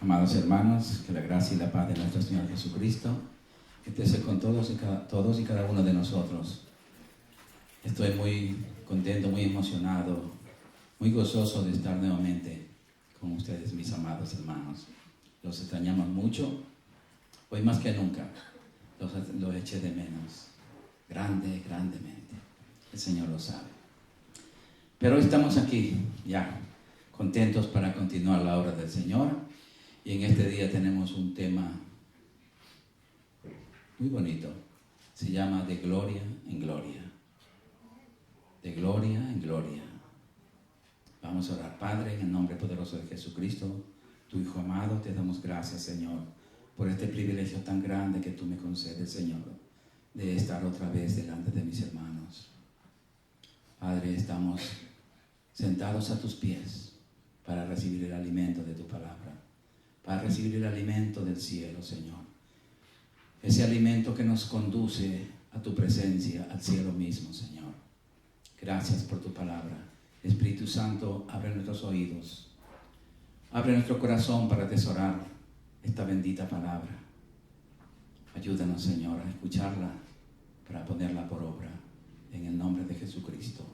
Amados hermanos, que la gracia y la paz de nuestro Señor Jesucristo esté con todos y cada uno de nosotros. Estoy muy contento, muy emocionado, muy gozoso de estar nuevamente con ustedes, mis amados hermanos. Los extrañamos mucho, hoy más que nunca, los eché de menos, grandemente. El Señor lo sabe. Pero hoy estamos aquí, ya, contentos para continuar la obra del Señor. Y en este día tenemos un tema muy bonito. Se llama De gloria en gloria. De gloria en gloria. Vamos a orar. Padre, en el nombre poderoso de Jesucristo, tu Hijo amado, te damos gracias, Señor, por este privilegio tan grande que tú me concedes, Señor, de estar otra vez delante de mis hermanos. Padre, estamos sentados a tus pies para recibir el alimento de tu palabra, para recibir el alimento del cielo, Señor. Ese alimento que nos conduce a tu presencia, al cielo mismo, Señor. Gracias por tu palabra. Espíritu Santo, abre nuestros oídos, abre nuestro corazón para atesorar esta bendita palabra. Ayúdanos, Señor, a escucharla para ponerla por obra. En el nombre de Jesucristo.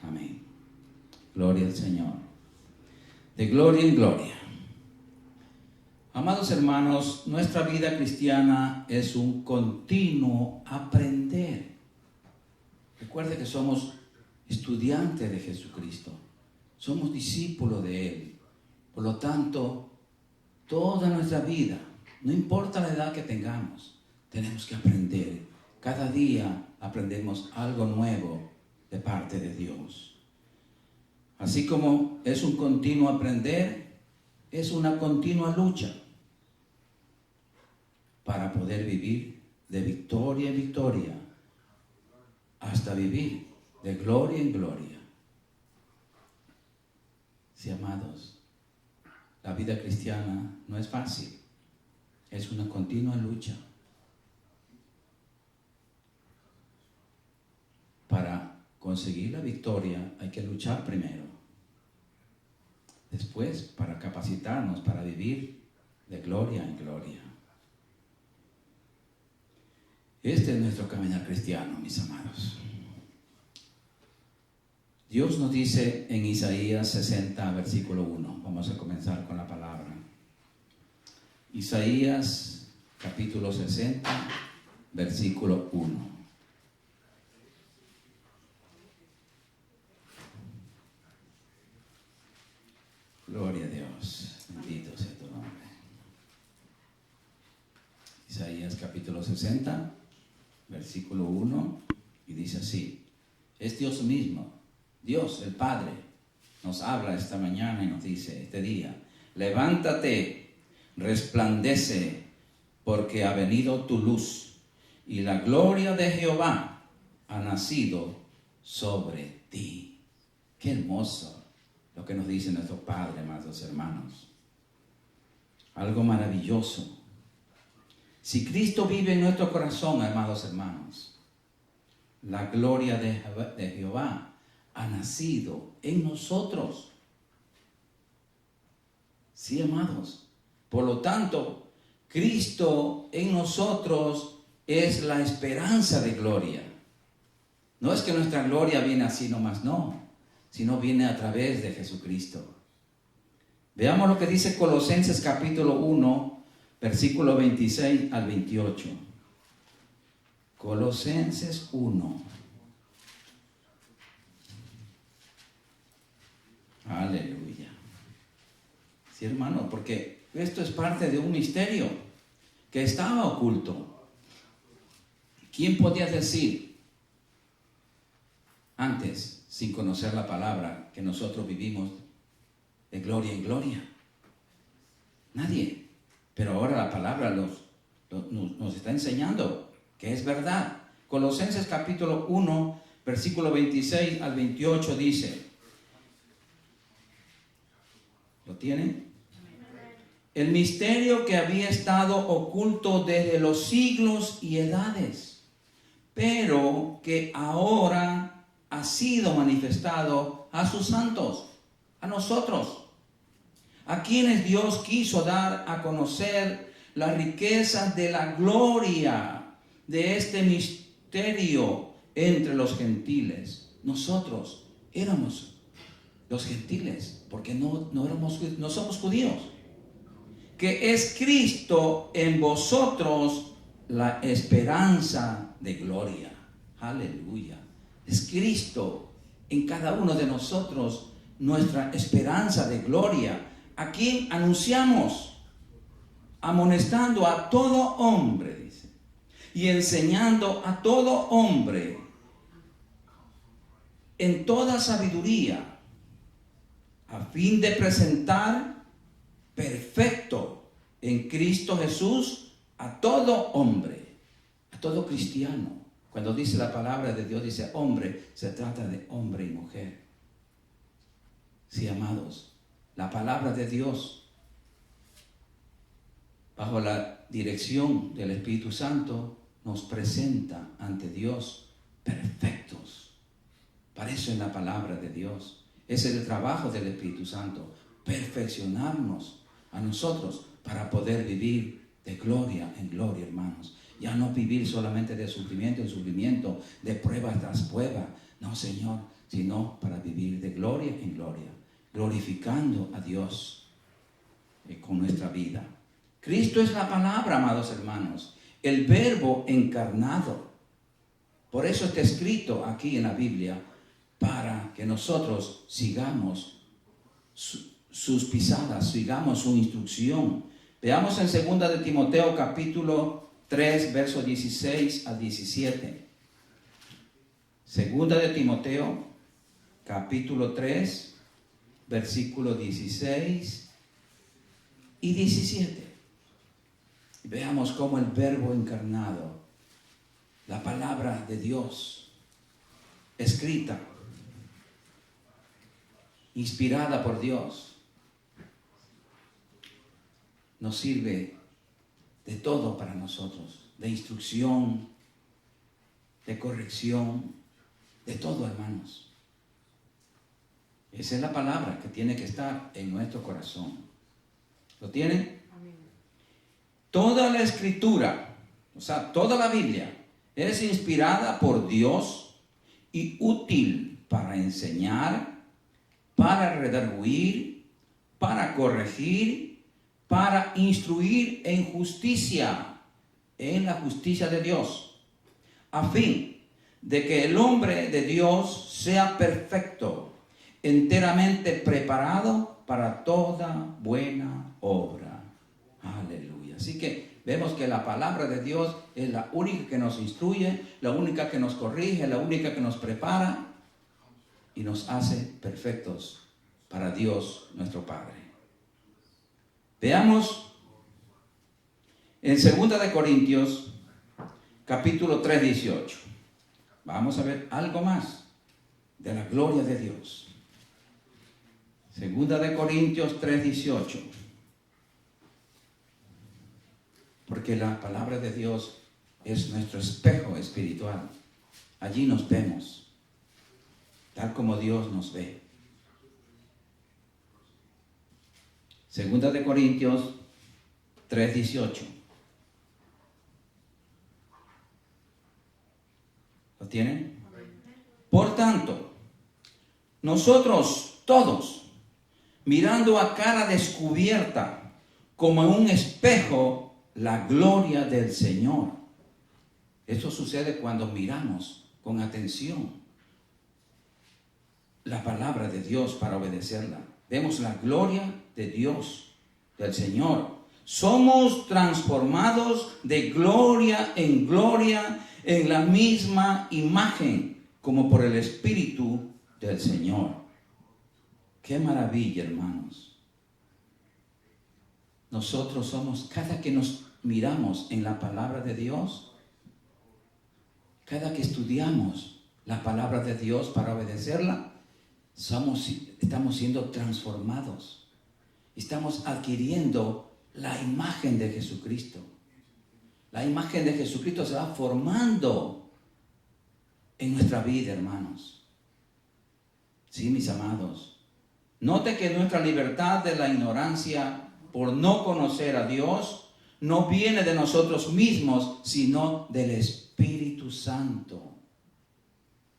Amén. Gloria al Señor. De gloria en gloria. Amados hermanos, nuestra vida cristiana es un continuo aprender. Recuerde que somos estudiantes de Jesucristo, somos discípulos de Él. Por lo tanto, toda nuestra vida, no importa la edad que tengamos, tenemos que aprender. Cada día aprendemos algo nuevo de parte de Dios. Así como es un continuo aprender, es una continua lucha para poder vivir de victoria en victoria hasta vivir de gloria en gloria. Sí, amados, la vida cristiana no es fácil, es una continua lucha. Para conseguir la victoria hay que luchar primero. Después, para capacitarnos para vivir de gloria en gloria. Este es nuestro caminar cristiano, mis amados. Dios nos dice en Isaías 60, versículo 1. Vamos a comenzar con la palabra. Isaías, capítulo 60, versículo 1. Gloria a Dios. Bendito sea tu nombre. Isaías, capítulo 60, versículo 1. Y dice así. Es Dios mismo. Dios, el Padre, nos habla esta mañana y nos dice, este día, levántate, resplandece, porque ha venido tu luz, y la gloria de Jehová ha nacido sobre ti. Qué hermoso lo que nos dice nuestro Padre, amados hermanos. Algo maravilloso. Si Cristo vive en nuestro corazón, amados hermanos, la gloria de Jehová ha nacido en nosotros. Sí, amados. Por lo tanto, Cristo en nosotros es la esperanza de gloria. No es que nuestra gloria viene así nomás, no, sino viene a través de Jesucristo. Veamos lo que dice Colosenses capítulo 1, versículo 26 al 28. Colosenses 1. Aleluya. Sí, hermano, porque esto es parte de un misterio que estaba oculto. ¿Quién podía decir antes, sin conocer la palabra, que nosotros vivimos de gloria en gloria? Nadie. Pero ahora la palabra nos está enseñando que es verdad. Colosenses capítulo 1, versículo 26 al 28 dice, ¿lo tienen? El misterio que había estado oculto desde los siglos y edades, pero que ahora ha sido manifestado a sus santos, a nosotros, a quienes Dios quiso dar a conocer las riquezas de la gloria de este misterio entre los gentiles. Nosotros éramos los gentiles, porque no somos judíos. Que es Cristo en vosotros la esperanza de gloria. Aleluya. Es Cristo en cada uno de nosotros nuestra esperanza de gloria, a quien anunciamos, amonestando a todo hombre, dice, y enseñando a todo hombre en toda sabiduría, a fin de presentar perfecto en Cristo Jesús a todo hombre, a todo cristiano. Cuando dice la palabra de Dios, dice hombre, se trata de hombre y mujer. Sí, amados, la palabra de Dios, bajo la dirección del Espíritu Santo, nos presenta ante Dios perfectos. Para eso es la palabra de Dios. Ese es el trabajo del Espíritu Santo, perfeccionarnos a nosotros para poder vivir de gloria en gloria, hermanos. Ya no vivir solamente de sufrimiento en sufrimiento, de prueba tras prueba. No, Señor, sino para vivir de gloria en gloria, glorificando a Dios con nuestra vida. Cristo es la palabra, amados hermanos, el verbo encarnado. Por eso está escrito aquí en la Biblia, para que nosotros sigamos sus pisadas, sigamos su instrucción. Veamos en 2 de Timoteo capítulo 3, versos 16 a 17. 2 de Timoteo capítulo 3, versículos 16 y 17. Veamos cómo el verbo encarnado, la palabra de Dios, escrita, inspirada por Dios, nos sirve de todo para nosotros, de instrucción, de corrección, de todo, hermanos. Esa es la palabra que tiene que estar en nuestro corazón. ¿Lo tienen? Amén. Toda la escritura, o sea, toda la Biblia, es inspirada por Dios y útil para enseñar, para redarguir, para corregir, para instruir en justicia, en la justicia de Dios, a fin de que el hombre de Dios sea perfecto, enteramente preparado para toda buena obra. Aleluya. Así que vemos que la palabra de Dios es la única que nos instruye, la única que nos corrige, la única que nos prepara y nos hace perfectos para Dios nuestro Padre. Veamos en 2 de Corintios capítulo 3, 18. Vamos a ver algo más de la gloria de Dios. 2 de Corintios 3, 18. Porque la palabra de Dios es nuestro espejo espiritual. Allí nos vemos, tal como Dios nos ve. 2 de Corintios 3, 18. ¿Lo tienen? Por tanto, nosotros todos, mirando a cara descubierta, como en un espejo, la gloria del Señor. Esto sucede cuando miramos con atención la palabra de Dios para obedecerla. Vemos la gloria de Dios, del Señor. Somos transformados de gloria en la misma imagen, como por el Espíritu del Señor. ¡Qué maravilla, hermanos! Nosotros somos, cada que nos miramos en la palabra de Dios, cada que estudiamos la palabra de Dios para obedecerla, estamos siendo transformados. Estamos adquiriendo la imagen de Jesucristo. La imagen de Jesucristo se va formando en nuestra vida, hermanos. Sí, mis amados. Note que nuestra libertad de la ignorancia por no conocer a Dios no viene de nosotros mismos, sino del Espíritu Santo.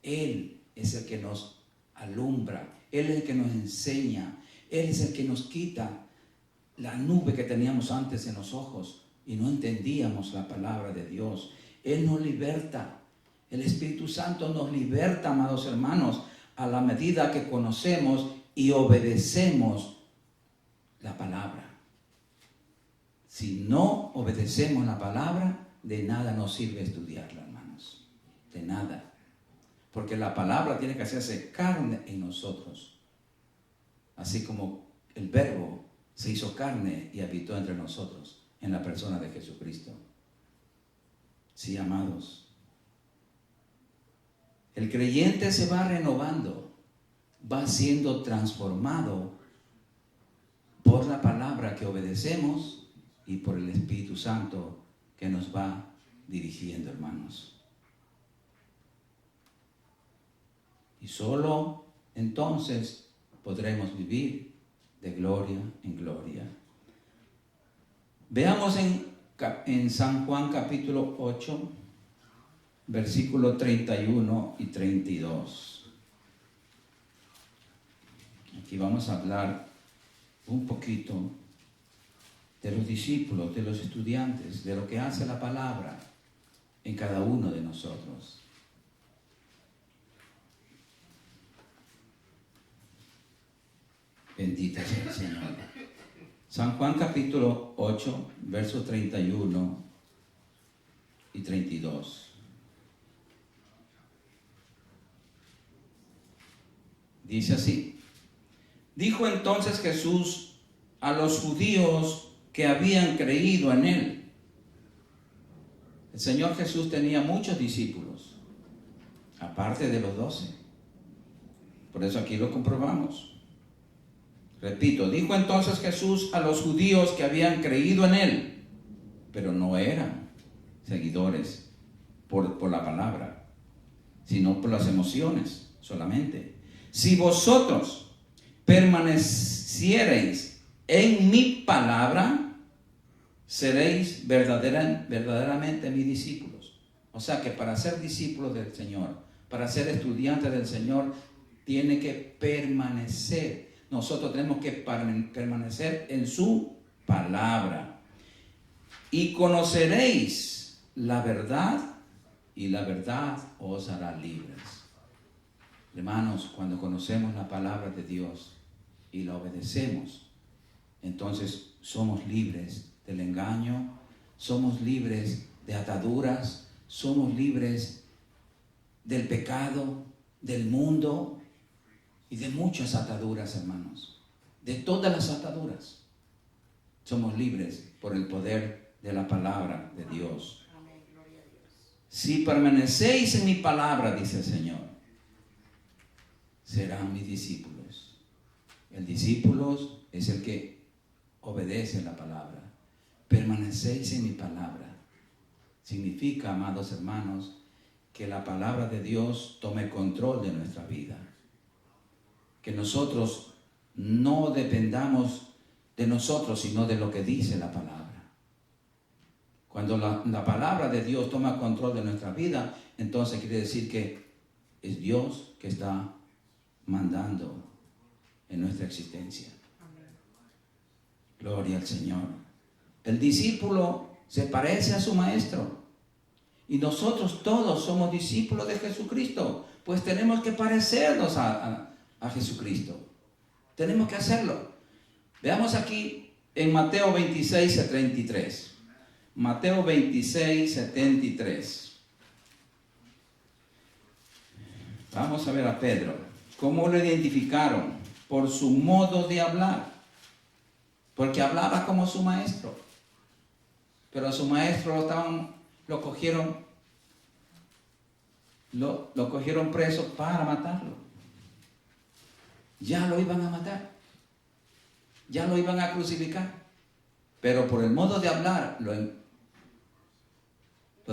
Él es el que nos alumbra, Él es el que nos enseña, Él es el que nos quita la nube que teníamos antes en los ojos y no entendíamos la palabra de Dios. Él nos liberta. El Espíritu Santo nos liberta, amados hermanos, a la medida que conocemos y obedecemos la palabra. Si no obedecemos la palabra, de nada nos sirve estudiarla, hermanos. De nada. Porque la palabra tiene que hacerse carne en nosotros. Así como el Verbo se hizo carne y habitó entre nosotros en la persona de Jesucristo. Sí, amados. El creyente se va renovando, va siendo transformado por la palabra que obedecemos y por el Espíritu Santo que nos va dirigiendo, hermanos. Y solo entonces podremos vivir de gloria en gloria. Veamos en San Juan capítulo 8, versículos 31 y 32. Aquí vamos a hablar un poquito de los discípulos, de los estudiantes, de lo que hace la palabra en cada uno de nosotros. Bendito sea el Señor. San Juan capítulo 8, versos 31 y 32. Dice así: dijo entonces Jesús a los judíos que habían creído en él. El Señor Jesús tenía muchos discípulos, aparte de los 12. Por eso aquí lo comprobamos. Repito, dijo entonces Jesús a los judíos que habían creído en él, pero no eran seguidores por la palabra, sino por las emociones solamente. Si vosotros permaneciereis en mi palabra, seréis verdaderamente mis discípulos. O sea que para ser discípulos del Señor, para ser estudiantes del Señor, tiene que permanecer. Nosotros tenemos que permanecer en su palabra. Y conoceréis la verdad, y la verdad os hará libres. Hermanos, cuando conocemos la palabra de Dios y la obedecemos, entonces somos libres del engaño, somos libres de ataduras, somos libres del pecado, del mundo y de muchas ataduras, hermanos. De todas las ataduras. Somos libres por el poder de la palabra de Dios. Si permanecéis en mi palabra, dice el Señor, serán mis discípulos. El discípulo es el que obedece la palabra. Permanecéis en mi palabra. Significa, amados hermanos, que la palabra de Dios tome control de nuestra vida. Que nosotros no dependamos de nosotros, sino de lo que dice la palabra. Cuando la palabra de Dios toma control de nuestra vida, entonces quiere decir que es Dios que está mandando en nuestra existencia. Gloria al Señor. El discípulo se parece a su maestro. Y nosotros todos somos discípulos de Jesucristo. Pues tenemos que parecernos a Jesucristo. Tenemos que hacerlo. Veamos aquí en Mateo 26, 73. Mateo 26, 73. Vamos a ver a Pedro. ¿Cómo lo identificaron? Por su modo de hablar. Porque hablaba como su maestro. Pero a su maestro lo cogieron preso para matarlo. Ya lo iban a matar. Ya lo iban a crucificar. Pero por el modo de hablar lo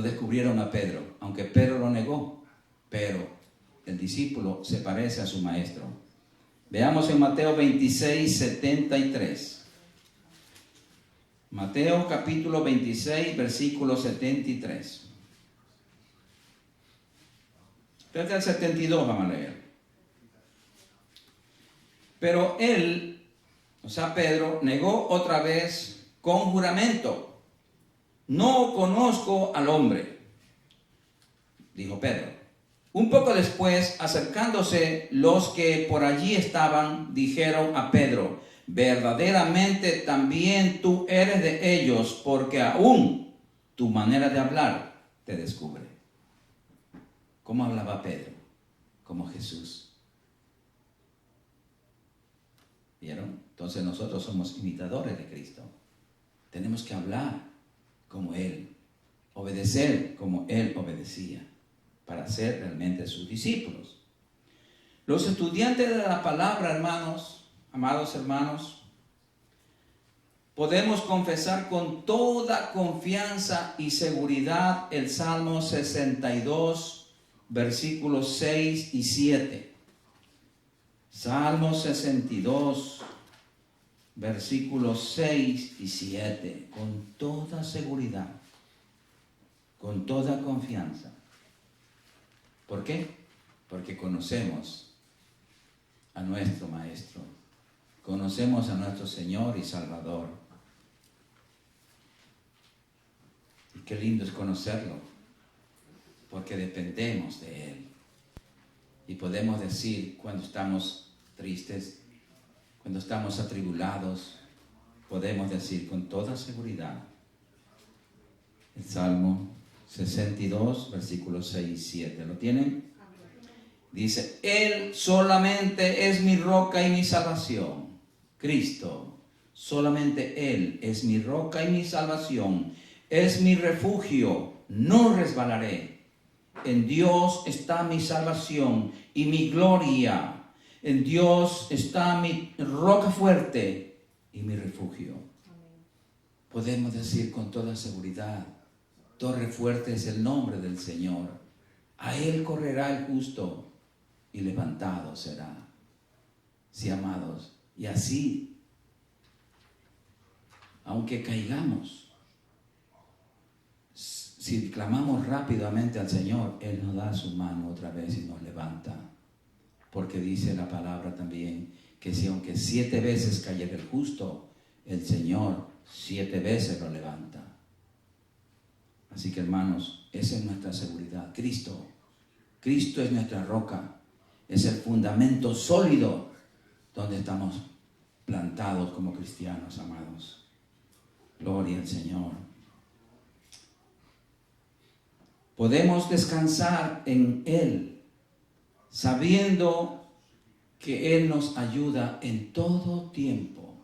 descubrieron a Pedro. Aunque Pedro lo negó. Pero el discípulo se parece a su maestro. Veamos en Mateo 26, 73. Mateo capítulo 26, versículo 73. Desde el 72 vamos a leer. Pero él, o sea Pedro, negó otra vez con juramento: no conozco al hombre, dijo Pedro. Un poco después, acercándose los que por allí estaban, dijeron a Pedro: verdaderamente también tú eres de ellos, porque aún tu manera de hablar te descubre. ¿Cómo hablaba Pedro? Como Jesús. ¿Vieron? Entonces nosotros somos imitadores de Cristo. Tenemos que hablar como Él, obedecer como Él obedecía, para ser realmente sus discípulos. Los estudiantes de la palabra, hermanos, amados hermanos, podemos confesar con toda confianza y seguridad el Salmo 62, versículos 6 y 7. Salmo 62, versículos 6 y 7, con toda seguridad, con toda confianza. ¿Por qué? Porque conocemos a nuestro Maestro, conocemos a nuestro Señor y Salvador. Y qué lindo es conocerlo, porque dependemos de Él. Y podemos decir cuando estamos tristes, cuando estamos atribulados, podemos decir con toda seguridad el Salmo 62, versículos 6 y 7. ¿Lo tienen? Dice: Él solamente es mi roca y mi salvación. Cristo, solamente Él es mi roca y mi salvación. Es mi refugio, no resbalaré. En Dios está mi salvación y mi gloria. En Dios está mi roca fuerte y mi refugio. Podemos decir con toda seguridad: torre fuerte es el nombre del Señor. A Él correrá el justo y levantado será. Sí, amados, y así, aunque caigamos, si clamamos rápidamente al Señor, Él nos da su mano otra vez y nos levanta. Porque dice la palabra también que si aunque 7 veces cayera el justo, el Señor 7 veces lo levanta. Así que, hermanos, esa es nuestra seguridad. Cristo es nuestra roca, es el fundamento sólido donde estamos plantados como cristianos, amados. Gloria al Señor. Podemos descansar en Él, sabiendo que Él nos ayuda en todo tiempo.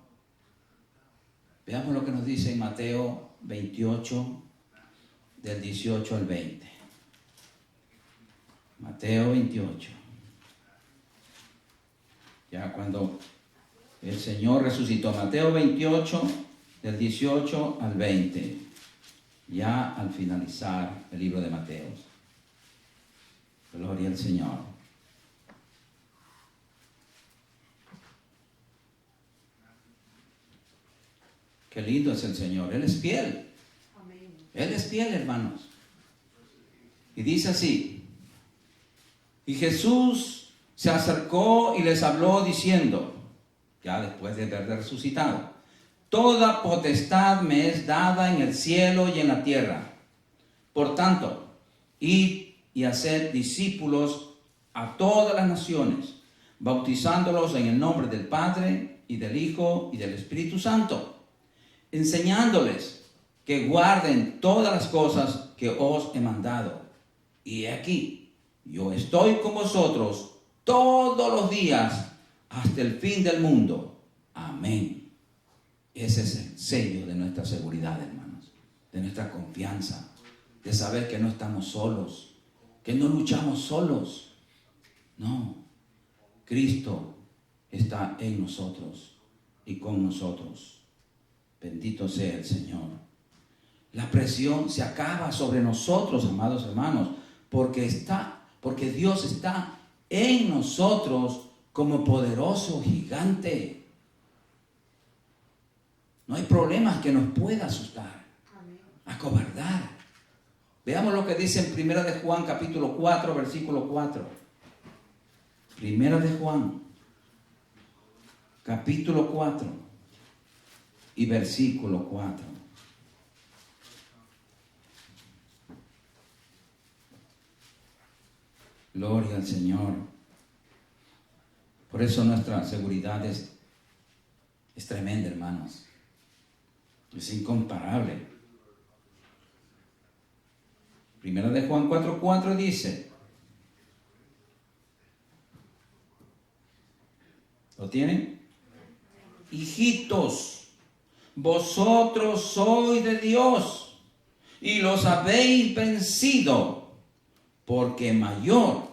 Veamos lo que nos dice en Mateo 28, del 18 al 20. Mateo 28. Ya cuando el Señor resucitó. Mateo 28, del 18 al 20. Ya al finalizar el libro de Mateo. Gloria al Señor. Qué lindo es el Señor. Él es fiel. Él es fiel, hermanos. Y dice así: y Jesús se acercó y les habló diciendo, ya después de haber resucitado: toda potestad me es dada en el cielo y en la tierra. Por tanto, id y haced discípulos a todas las naciones, bautizándolos en el nombre del Padre y del Hijo y del Espíritu Santo, enseñándoles que guarden todas las cosas que os he mandado. Y he aquí, yo estoy con vosotros todos los días hasta el fin del mundo. Amén. Ese es el sello de nuestra seguridad, hermanos, de nuestra confianza, de saber que no estamos solos, que no luchamos solos. No, Cristo está en nosotros y con nosotros. Bendito sea el Señor. La presión se acaba sobre nosotros, amados hermanos, porque Dios está en nosotros como poderoso gigante. No hay problemas que nos pueda asustar, acobardar. Veamos lo que dice en Primera de Juan, capítulo 4, versículo 4. Primera de Juan, capítulo 4 y versículo 4. Gloria al Señor. Por eso nuestra seguridad es tremenda, hermanos. Es incomparable. Primera de Juan 4:4 dice, ¿lo tienen? Hijitos, vosotros sois de Dios y los habéis vencido, porque mayor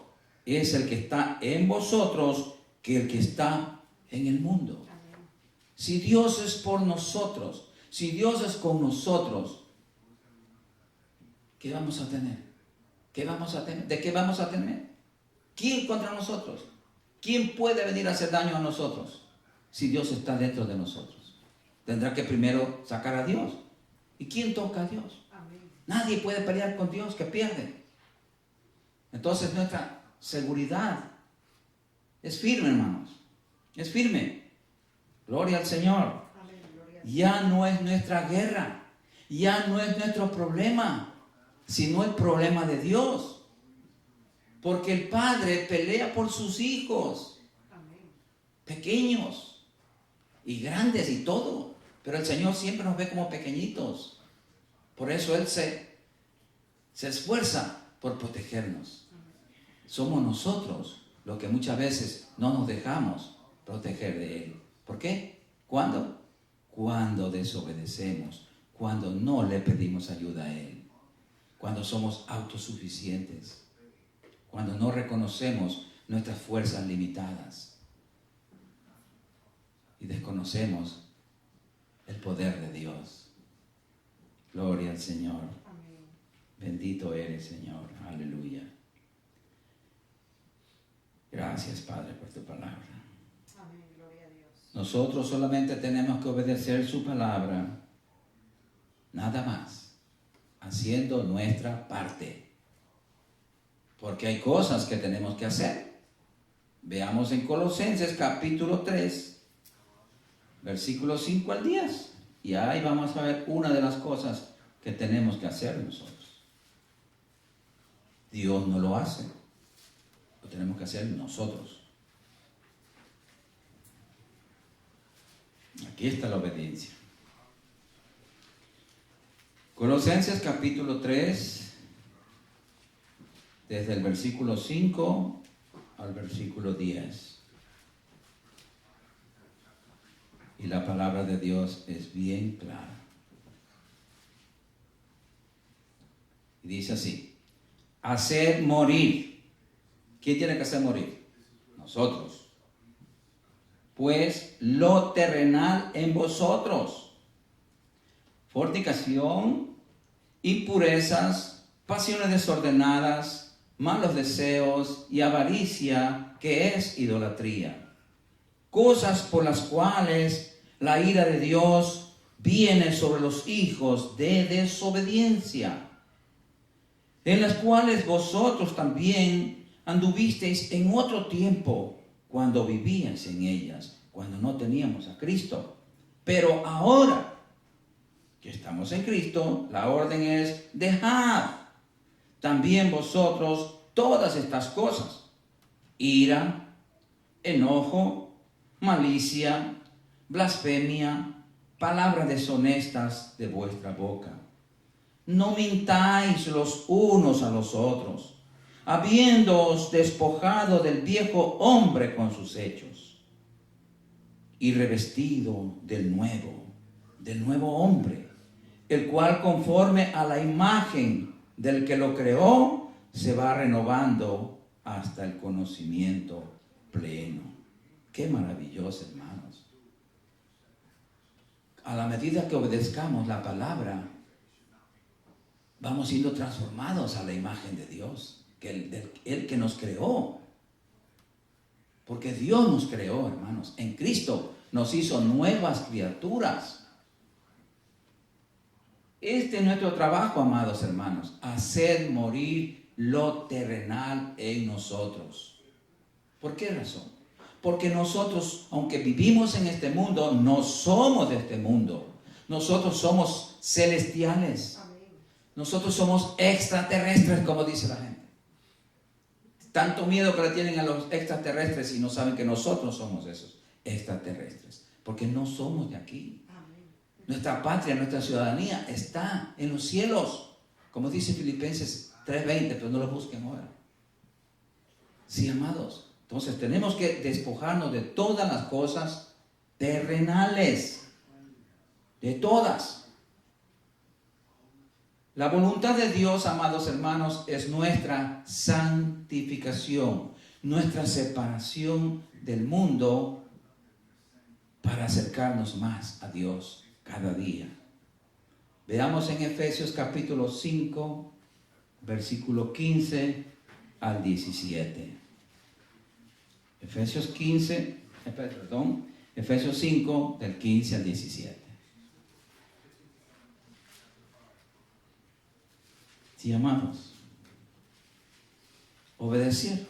es el que está en vosotros que el que está en el mundo. Si Dios es por nosotros, si Dios es con nosotros, ¿qué vamos a tener? ¿Qué vamos a tener? ¿De qué vamos a temer? ¿Quién contra nosotros? ¿Quién puede venir a hacer daño a nosotros? Si Dios está dentro de nosotros. Tendrá que primero sacar a Dios. ¿Y quién toca a Dios? Amén. Nadie puede pelear con Dios, que pierde. Entonces nuestra seguridad es firme, hermanos. Es firme. Gloria al Señor. Amén, gloria. Ya no es nuestra guerra. Ya no es nuestro problema, sino el problema de Dios. Porque el Padre pelea por sus hijos. Amén. Pequeños y grandes y todo. Pero el Señor siempre nos ve como pequeñitos. Por eso Él se esfuerza por protegernos. Somos nosotros los que muchas veces no nos dejamos proteger de Él. ¿Por qué? ¿Cuándo? Cuando desobedecemos, cuando no le pedimos ayuda a Él, cuando somos autosuficientes, cuando no reconocemos nuestras fuerzas limitadas y desconocemos el poder de Dios. Gloria al Señor. Amén. Bendito eres, Señor. Aleluya. Gracias, Padre, por tu palabra. Amén, gloria a Dios. Nosotros solamente tenemos que obedecer su palabra, nada más, haciendo nuestra parte. Porque hay cosas que tenemos que hacer. Veamos en Colosenses capítulo 3, versículos 5 al 10. Y ahí vamos a ver una de las cosas que tenemos que hacer nosotros. Dios no lo hace. Lo tenemos que hacer nosotros. Aquí está la obediencia. Colosenses capítulo 3, desde el versículo 5 al versículo 10. Y la palabra de Dios es bien clara. Y dice así: hacer morir. ¿Quién tiene que hacer morir? Nosotros. Pues lo terrenal en vosotros: fornicación, impurezas, pasiones desordenadas, malos deseos y avaricia, que es idolatría. Cosas por las cuales la ira de Dios viene sobre los hijos de desobediencia, en las cuales vosotros también anduvisteis en otro tiempo cuando vivíais en ellas, cuando no teníamos a Cristo. Pero ahora que estamos en Cristo, la orden es: dejad también vosotros todas estas cosas: ira, enojo, malicia, blasfemia, palabras deshonestas de vuestra boca. No mintáis los unos a los otros, habiéndoos despojado del viejo hombre con sus hechos, y revestido del nuevo hombre, el cual conforme a la imagen del que lo creó, se va renovando hasta el conocimiento pleno. Qué maravilloso, hermanos. A la medida que obedezcamos la palabra, vamos siendo transformados a la imagen de Dios, el que nos creó. Porque Dios nos creó, hermanos. En Cristo nos hizo nuevas criaturas. Este es nuestro trabajo, amados hermanos. Hacer morir lo terrenal en nosotros. ¿Por qué razón? Porque nosotros, aunque vivimos en este mundo, no somos de este mundo. Nosotros somos celestiales. Nosotros somos extraterrestres, como dice la gente. Tanto miedo que le tienen a los extraterrestres y no saben que nosotros somos esos extraterrestres. Porque no somos de aquí. Nuestra patria, nuestra ciudadanía está en los cielos. Como dice Filipenses 3:20, pero no lo busquen ahora. Sí, amados. Entonces tenemos que despojarnos de todas las cosas terrenales. De todas. La voluntad de Dios, amados hermanos, es nuestra santificación, nuestra separación del mundo para acercarnos más a Dios cada día. Veamos en Efesios capítulo 5, versículo 15 al 17. Efesios 5, del 15 al 17. Sí, amados. Obedecer.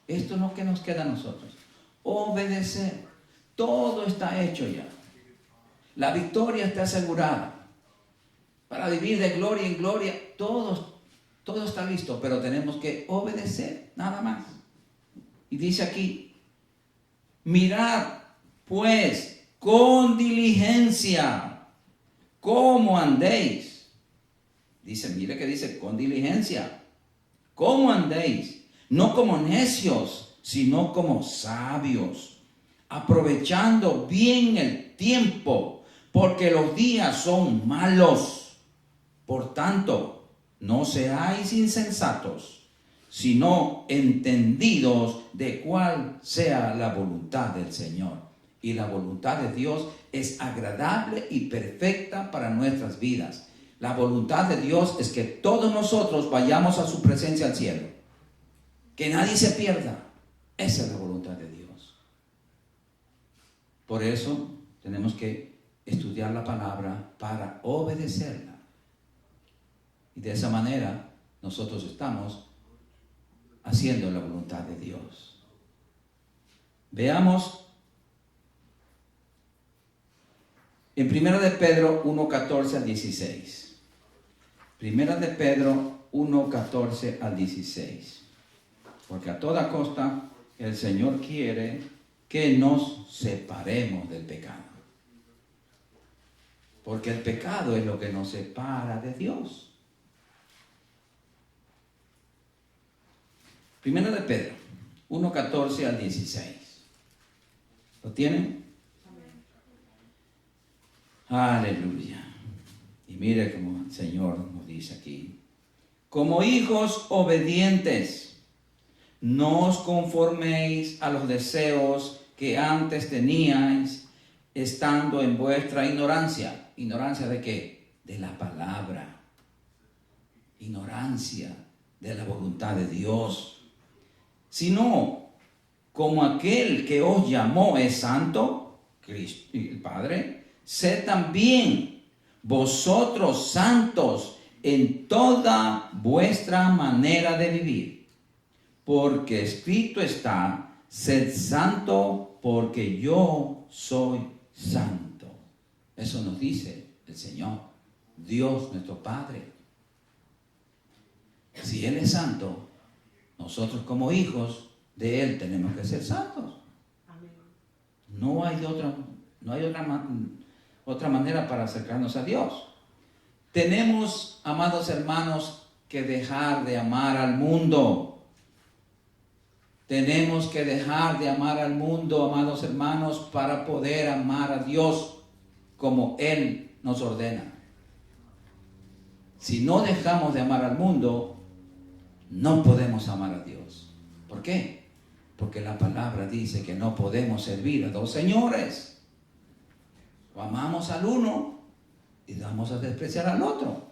Esto es lo que nos queda a nosotros. Obedecer. Todo está hecho ya. La victoria está asegurada. Para vivir de gloria en gloria, todo está listo, pero tenemos que obedecer, nada más. Y dice aquí, mirad pues con diligencia cómo andéis. Dice, mire que dice con diligencia. ¿Cómo andéis? No como necios, sino como sabios, aprovechando bien el tiempo, porque los días son malos. Por tanto, no seáis insensatos, sino entendidos de cuál sea la voluntad del Señor. Y la voluntad de Dios es agradable y perfecta para nuestras vidas. La voluntad de Dios es que todos nosotros vayamos a su presencia al cielo. Que nadie se pierda. Esa es la voluntad de Dios. Por eso tenemos que estudiar la palabra para obedecerla. Y de esa manera nosotros estamos haciendo la voluntad de Dios. Veamos en 1 de Pedro 1:14 al 16. 1 de Pedro 1:14 al 16. Porque a toda costa el Señor quiere que nos separemos del pecado. Porque el pecado es lo que nos separa de Dios. 1 de Pedro 1:14 al 16. ¿Lo tienen? Aleluya. Y mire como el Señor nos dice aquí. Como hijos obedientes, no os conforméis a los deseos que antes teníais, estando en vuestra ignorancia. ¿Ignorancia de qué? De la palabra. Ignorancia de la voluntad de Dios. Sino como aquel que os llamó es santo, Cristo, el Padre, sed también vosotros santos en toda vuestra manera de vivir. Porque escrito está, sed santo porque yo soy santo. Eso nos dice el Señor, Dios nuestro Padre. Si Él es santo, nosotros como hijos de Él tenemos que ser santos. No hay otra manera para acercarnos a Dios. Tenemos, amados hermanos, que dejar de amar al mundo. Tenemos que dejar de amar al mundo, amados hermanos, para poder amar a Dios como Él nos ordena. Si no dejamos de amar al mundo, no podemos amar a Dios. ¿Por qué? Porque la palabra dice que no podemos servir a dos señores. O amamos al uno y vamos a despreciar al otro.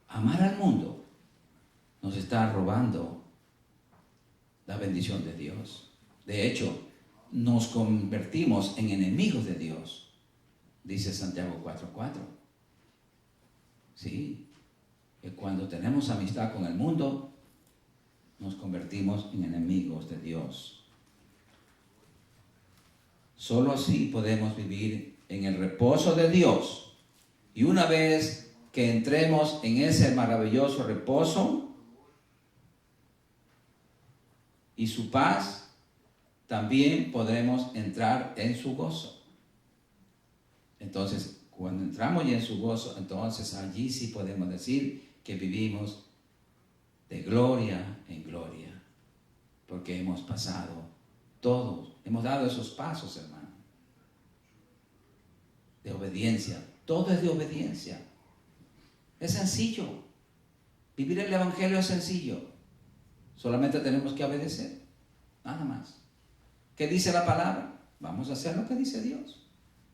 Amar al mundo nos está robando la bendición de Dios. De hecho, nos convertimos en enemigos de Dios, dice Santiago 4:4. Sí, que cuando tenemos amistad con el mundo, nos convertimos en enemigos de Dios. Solo así podemos vivir en el reposo de Dios. Y una vez que entremos en ese maravilloso reposo y su paz, también podremos entrar en su gozo. Entonces, cuando entramos ya en su gozo, entonces allí sí podemos decir que vivimos de gloria en gloria, porque hemos pasado todos, hemos dado esos pasos, hermano, de obediencia. Todo es de obediencia. Es sencillo. Vivir el Evangelio es sencillo. Solamente tenemos que obedecer, nada más. ¿Qué dice la palabra? Vamos a hacer lo que dice Dios.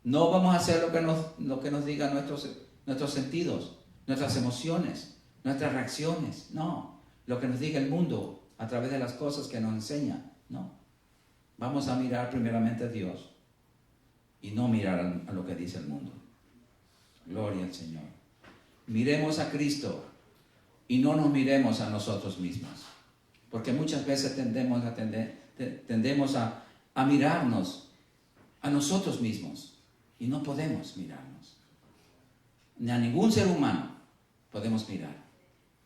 No vamos a hacer lo que nos digan nuestros sentidos, nuestras emociones, nuestras reacciones. No, lo que nos diga el mundo a través de las cosas que nos enseña. No, vamos a mirar primeramente a Dios y no mirar a lo que dice el mundo. Gloria al Señor. Miremos a Cristo y no nos miremos a nosotros mismos, porque muchas veces tendemos a mirarnos a nosotros mismos. Y no podemos mirarnos. Ni a ningún ser humano podemos mirar.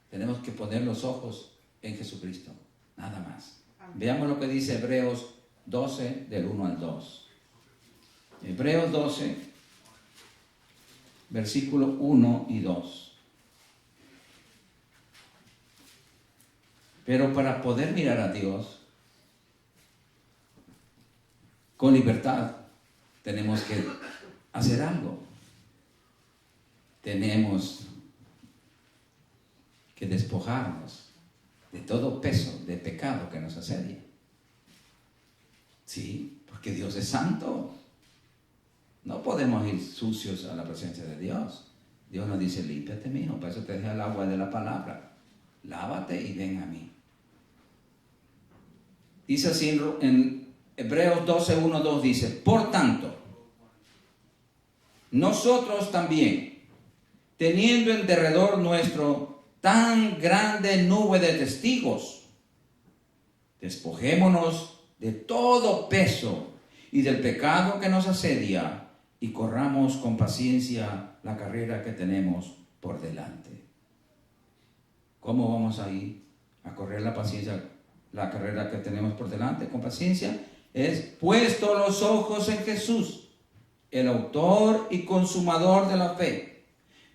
Tenemos que poner los ojos en Jesucristo. Nada más. Veamos lo que dice Hebreos 12, del 1 al 2. Hebreos 12, versículo 1 y 2. Pero para poder mirar a Dios con libertad, tenemos que hacer algo. Tenemos que despojarnos de todo peso de pecado que nos asedia. Sí, porque Dios es santo. No podemos ir sucios a la presencia de Dios. Dios nos dice, límpiate, mijo, para eso te deja el agua de la palabra. Lávate y ven a mí. Dice así en Hebreos 12, 1, 2, dice, por tanto, nosotros también, teniendo en derredor nuestro tan grande nube de testigos, despojémonos de todo peso y del pecado que nos asedia y corramos con paciencia la carrera que tenemos por delante. ¿Cómo vamos a ir a correr la carrera que tenemos por delante? Con paciencia. Es puesto los ojos en Jesús, el autor y consumador de la fe,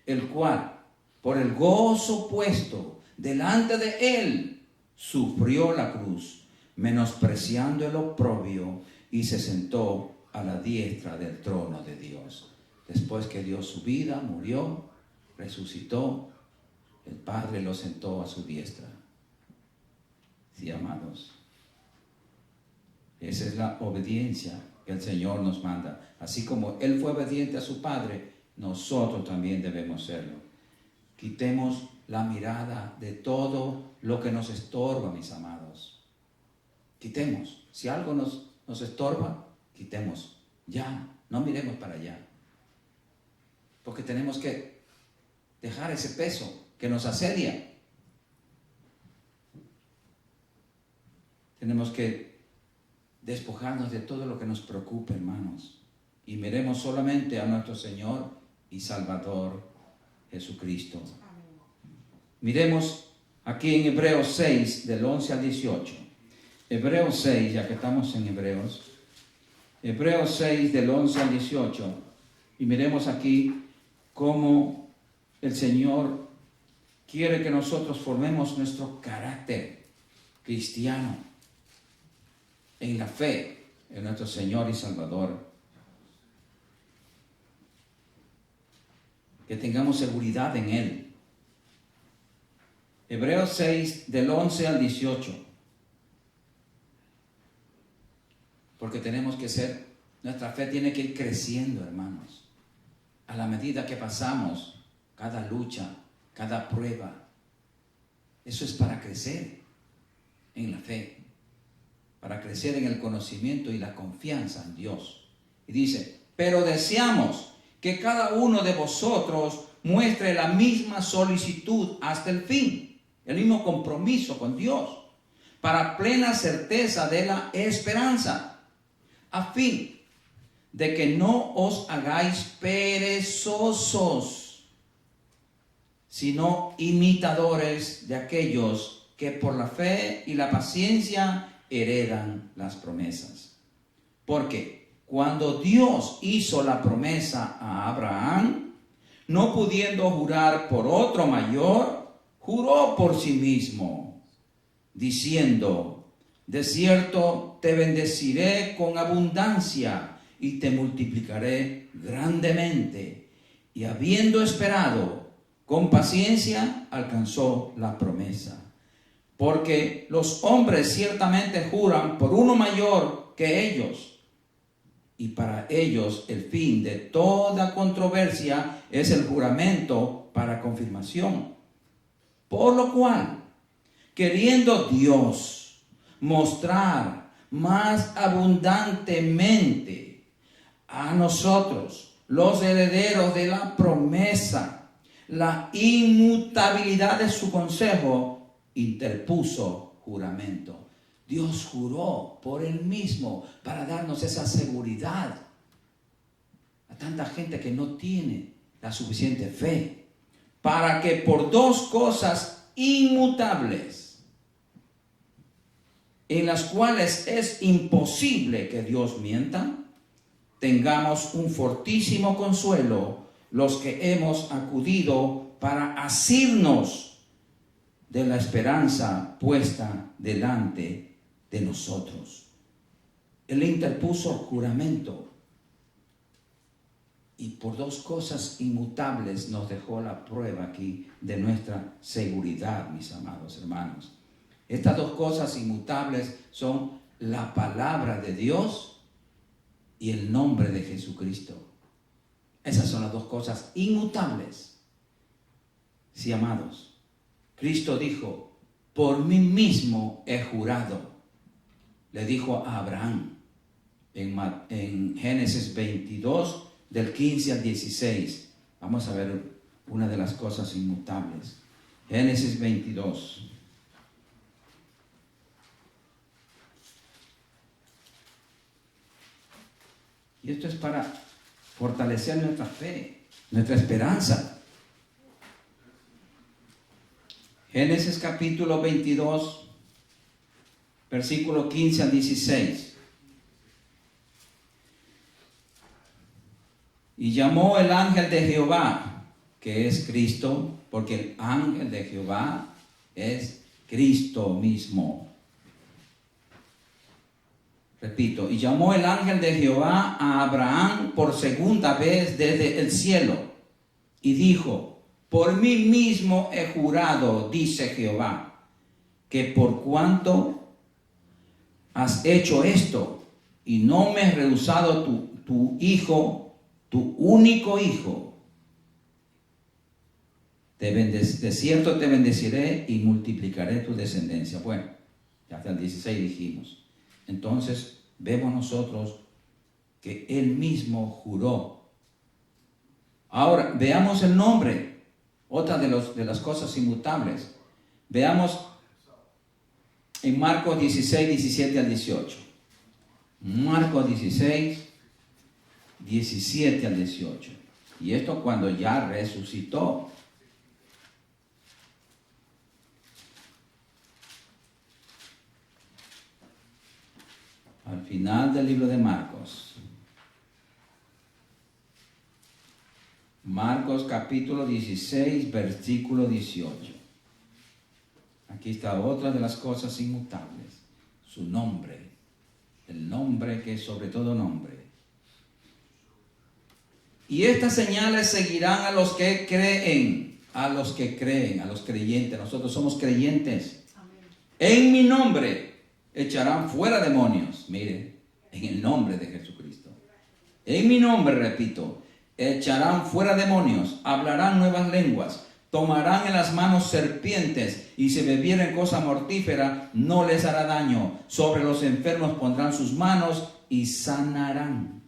el cual, por el gozo puesto delante de él, sufrió la cruz, menospreciando el oprobio, y se sentó a la diestra del trono de Dios. Después que dio su vida, murió, resucitó, el Padre lo sentó a su diestra. Sí, amados. Esa es la obediencia que el Señor nos manda. Así como Él fue obediente a su Padre, nosotros también debemos serlo. Quitemos la mirada de todo lo que nos estorba, mis amados. Quitemos. Si algo nos estorba, quitemos. Ya, no miremos para allá. Porque tenemos que dejar ese peso que nos asedia. Tenemos que despojarnos de todo lo que nos preocupa, hermanos, y miremos solamente a nuestro Señor y Salvador Jesucristo. Miremos aquí en Hebreos 6, del 11 al 18. Hebreos 6, ya que estamos en Hebreos 6, del 11 al 18, y miremos aquí cómo el Señor quiere que nosotros formemos nuestro carácter cristiano en la fe en nuestro Señor y Salvador. Que tengamos seguridad en Él. Hebreos 6, del 11 al 18. Porque tenemos que nuestra fe tiene que ir creciendo, hermanos. A la medida que pasamos cada lucha, cada prueba. Eso es para crecer en la fe. para crecer en el conocimiento y la confianza en Dios. Y dice, pero deseamos que cada uno de vosotros muestre la misma solicitud hasta el fin, el mismo compromiso con Dios, para plena certeza de la esperanza, a fin de que no os hagáis perezosos, sino imitadores de aquellos que por la fe y la paciencia heredan las promesas. Porque cuando Dios hizo la promesa a Abraham, no pudiendo jurar por otro mayor, juró por sí mismo, diciendo, de cierto te bendeciré con abundancia y te multiplicaré grandemente. Y habiendo esperado con paciencia, alcanzó la promesa. Porque los hombres ciertamente juran por uno mayor que ellos, y para ellos el fin de toda controversia es el juramento para confirmación. Por lo cual, queriendo Dios mostrar más abundantemente a nosotros, los herederos de la promesa, la inmutabilidad de su consejo, interpuso juramento. Dios juró por Él mismo para darnos esa seguridad a tanta gente que no tiene la suficiente fe, para que por dos cosas inmutables, en las cuales es imposible que Dios mienta, tengamos un fortísimo consuelo los que hemos acudido para asirnos de la esperanza puesta delante de nosotros. Él interpuso juramento y por dos cosas inmutables nos dejó la prueba aquí de nuestra seguridad, mis amados hermanos. Estas dos cosas inmutables son la palabra de Dios y el nombre de Jesucristo. Esas son las dos cosas inmutables. Sí, amados. Cristo dijo, por mí mismo he jurado. Le dijo a Abraham en Génesis 22, del 15 al 16. Vamos a ver una de las cosas inmutables. Génesis 22. Y esto es para fortalecer nuestra fe, nuestra esperanza. Génesis capítulo 22, versículo 15 al 16. Y llamó el ángel de Jehová, que es Cristo, porque el ángel de Jehová es Cristo mismo. Repito, y llamó el ángel de Jehová a Abraham por segunda vez desde el cielo, y dijo, por mí mismo he jurado, dice Jehová, que por cuanto has hecho esto y no me has rehusado tu hijo, tu único hijo, de cierto te bendeciré y multiplicaré tu descendencia. Bueno, ya hasta el 16 dijimos. Entonces vemos nosotros que Él mismo juró. Ahora veamos el nombre. Otra de las cosas inmutables. Veamos en Marcos 16, 17 al 18. Marcos 16, 17 al 18. Y esto cuando ya resucitó. Al final del libro de Marcos. Marcos capítulo 16, versículo 18. Aquí está otra de las cosas inmutables. Su nombre. El nombre que es sobre todo nombre. Y estas señales seguirán a los que creen. A los que creen, a los creyentes. Nosotros somos creyentes. Amén. En mi nombre echarán fuera demonios. Mire, en el nombre de Jesucristo. En mi nombre, repito, echarán fuera demonios, hablarán nuevas lenguas, Tomarán en las manos serpientes, y si bebieren cosa mortífera, no les hará daño. Sobre los enfermos pondrán sus manos y sanarán.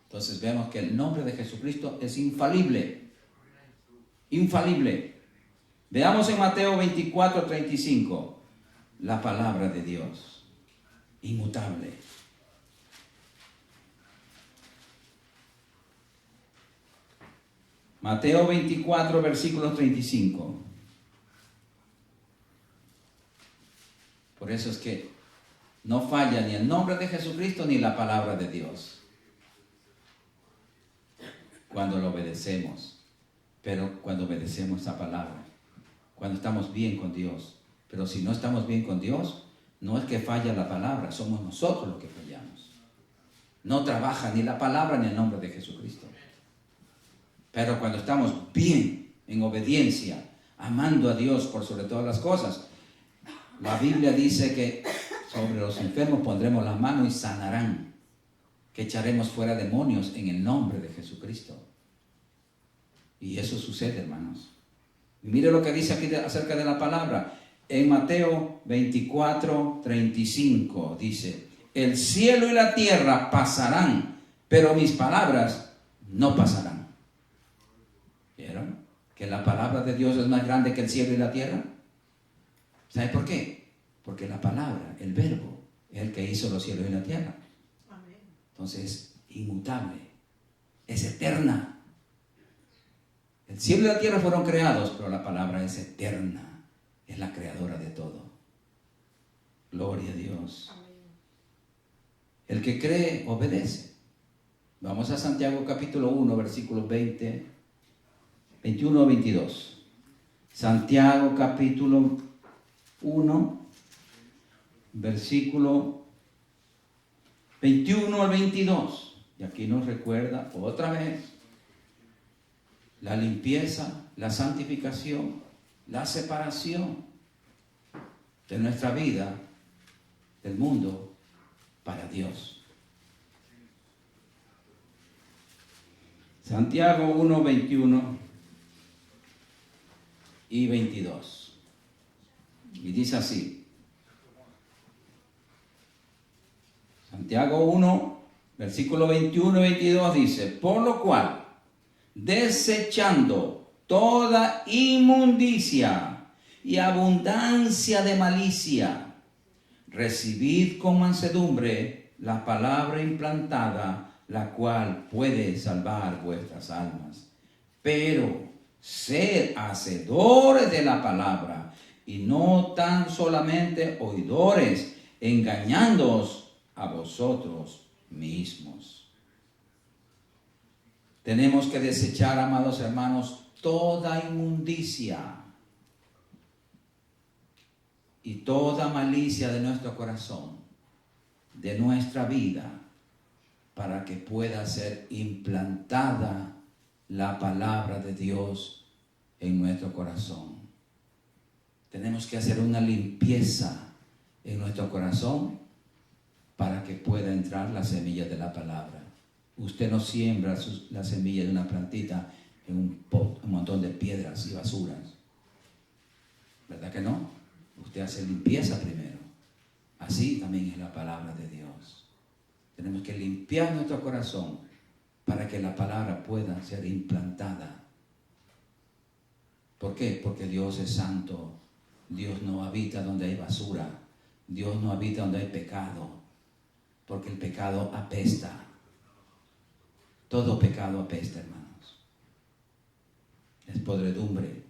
Entonces vemos que el nombre de Jesucristo es infalible. Infalible. Veamos en Mateo 24:35, la palabra de Dios, inmutable. Mateo 24, versículo 35. Por eso es que no falla ni el nombre de Jesucristo ni la palabra de Dios cuando lo obedecemos. Pero cuando obedecemos esa palabra, cuando estamos bien con Dios. Pero si no estamos bien con Dios, no es que falla la palabra, somos nosotros los que fallamos. No trabaja ni la palabra ni el nombre de Jesucristo. Pero cuando estamos bien, en obediencia, amando a Dios por sobre todas las cosas, la Biblia dice que sobre los enfermos pondremos las manos y sanarán, que echaremos fuera demonios en el nombre de Jesucristo. Y eso sucede, hermanos. Y mire lo que dice aquí acerca de la palabra. En Mateo 24:35 dice: el cielo y la tierra pasarán, pero mis palabras no pasarán. ¿Vieron? Que la palabra de Dios es más grande que el cielo y la tierra. ¿Sabe por qué? Porque la palabra, el verbo, es el que hizo los cielos y la tierra. Amén. Entonces es inmutable, es eterna. El cielo y la tierra fueron creados, pero la palabra es eterna, es la creadora de todo. Gloria a Dios. Amén. El que cree, obedece. Vamos a Santiago capítulo 1, versículos 21 a 22. Santiago capítulo 1, versículo 21 al 22. Y aquí nos recuerda otra vez la limpieza, la santificación, la separación de nuestra vida, del mundo, para Dios. Santiago 1, 21 y 22. Y dice así. Santiago 1, versículo 21 y 22 dice: por lo cual, desechando toda inmundicia y abundancia de malicia, recibid con mansedumbre la palabra implantada, la cual puede salvar vuestras almas. Pero sed hacedores de la palabra, y no tan solamente oidores, engañándoos a vosotros mismos. Tenemos que desechar, amados hermanos, toda inmundicia y toda malicia de nuestro corazón, de nuestra vida, para que pueda ser implantada la palabra de Dios en nuestro corazón. Tenemos que hacer una limpieza en nuestro corazón para que pueda entrar la semilla de la palabra. Usted no siembra la semilla de una plantita en un montón de piedras y basuras. ¿Verdad que no? Usted hace limpieza primero. Así también es la palabra de Dios. Tenemos que limpiar nuestro corazón para que la palabra pueda ser implantada. ¿Por qué? Porque Dios es santo. Dios no habita donde hay basura. Dios no habita donde hay pecado. Porque el pecado apesta. Todo pecado apesta, hermanos. Es podredumbre.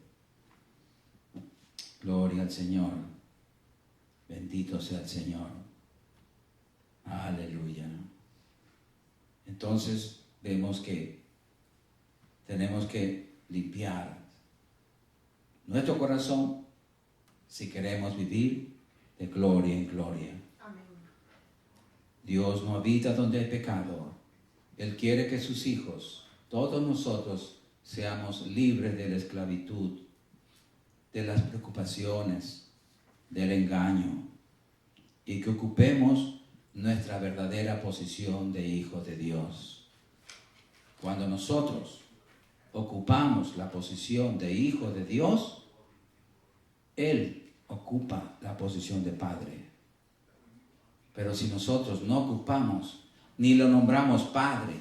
Gloria al Señor. Bendito sea el Señor. Aleluya. Entonces vemos que tenemos que limpiar nuestro corazón si queremos vivir de gloria en gloria. Amén. Dios no habita donde hay pecado. Él quiere que sus hijos, todos nosotros, seamos libres de la esclavitud, de las preocupaciones, del engaño, y que ocupemos nuestra verdadera posición de hijos de Dios. Cuando nosotros ocupamos la posición de hijo de Dios, Él ocupa la posición de Padre. Pero si nosotros no ocupamos ni lo nombramos Padre,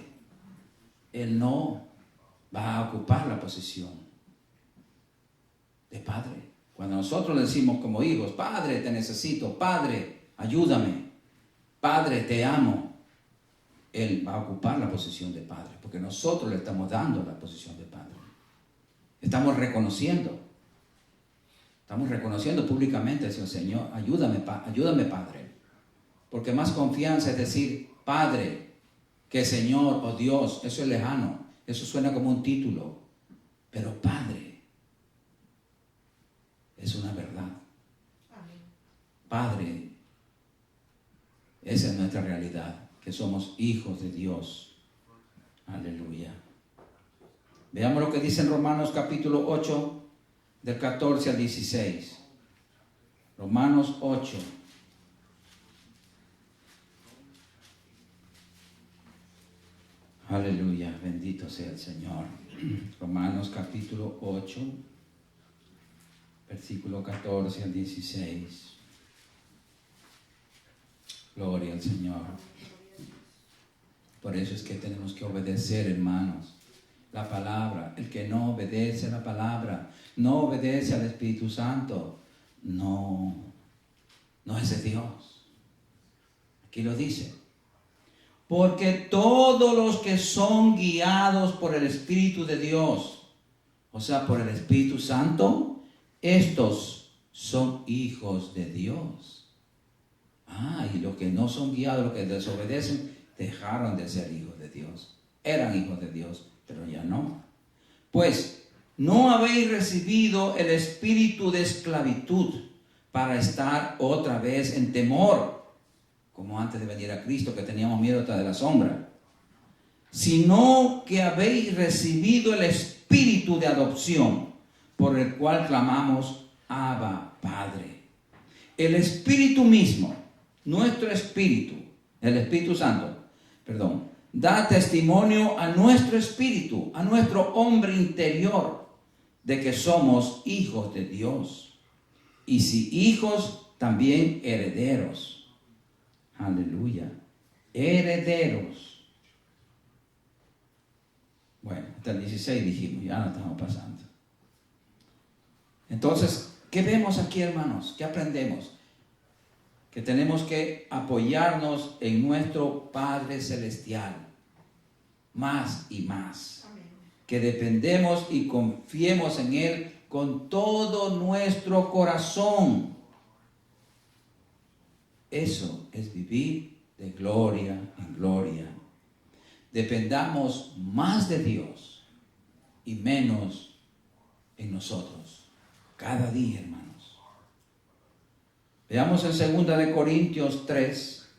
Él no va a ocupar la posición de Padre. Cuando nosotros le decimos como hijos, Padre, te necesito, Padre, ayúdame, Padre, te amo, Él va a ocupar la posición de Padre, porque nosotros le estamos dando la posición de Padre. Estamos reconociendo públicamente, decir, Señor, ayúdame, Padre. Porque más confianza es decir, Padre, que Señor o Dios, eso es lejano, eso suena como un título, pero Padre es una verdad. Padre, esa es nuestra realidad, que somos hijos de Dios. Aleluya. Veamos lo que dice en Romanos capítulo 8, del 14 al 16. Romanos 8. Aleluya, bendito sea el Señor. Romanos capítulo 8, versículo 14 al 16. Gloria al Señor. Por eso es que tenemos que obedecer, hermanos, la palabra. El que no obedece a la palabra, no obedece al Espíritu Santo, no es de Dios. Aquí lo dice. Porque todos los que son guiados por el Espíritu de Dios, o sea, por el Espíritu Santo, estos son hijos de Dios. Y los que no son guiados, los que desobedecen, dejaron de ser hijos de Dios. Eran hijos de Dios, pero ya no. Pues no habéis recibido el espíritu de esclavitud para estar otra vez en temor, como antes de venir a Cristo, que teníamos miedo hasta de la sombra, sino que habéis recibido el espíritu de adopción, por el cual clamamos, Abba, Padre. El Espíritu mismo, nuestro Espíritu, el Espíritu Santo, da testimonio a nuestro espíritu, a nuestro hombre interior, de que somos hijos de Dios. Y si hijos, también herederos. Aleluya. Herederos. Bueno, hasta el 16 dijimos, ya no estamos pasando. Entonces, ¿qué vemos aquí, hermanos? ¿Qué aprendemos? Que tenemos que apoyarnos en nuestro Padre Celestial, más y más. Amén. Que dependemos y confiemos en Él con todo nuestro corazón. Eso es vivir de gloria en gloria. Dependamos más de Dios y menos en nosotros, cada día, hermanos. Veamos en 2 de Corintios 3,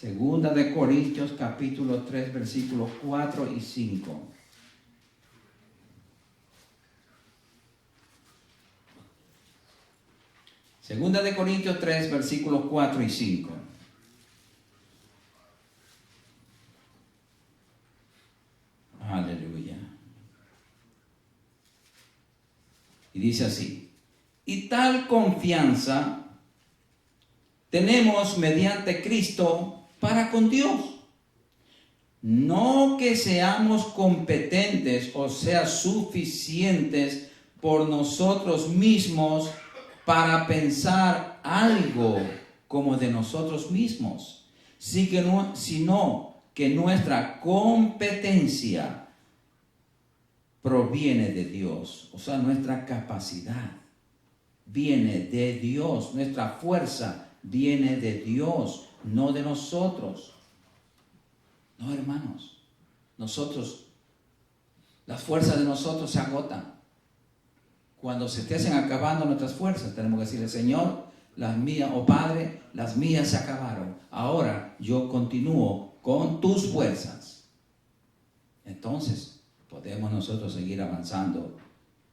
2 de Corintios capítulo 3, versículos 4 y 5. Segunda de Corintios 3, versículos 4 y 5. Aleluya. Y dice así: y tal confianza tenemos mediante Cristo para con Dios. No que seamos competentes, o sea, suficientes por nosotros mismos para pensar algo como de nosotros mismos, sino que nuestra competencia proviene de Dios. O sea, nuestra capacidad viene de Dios, nuestra fuerza viene de Dios, no de nosotros. No, hermanos, las fuerzas de nosotros se agotan. Cuando se estén acabando nuestras fuerzas, tenemos que decirle, Señor, las mías, Padre, las mías se acabaron. Ahora yo continúo con tus fuerzas. Entonces podemos nosotros seguir avanzando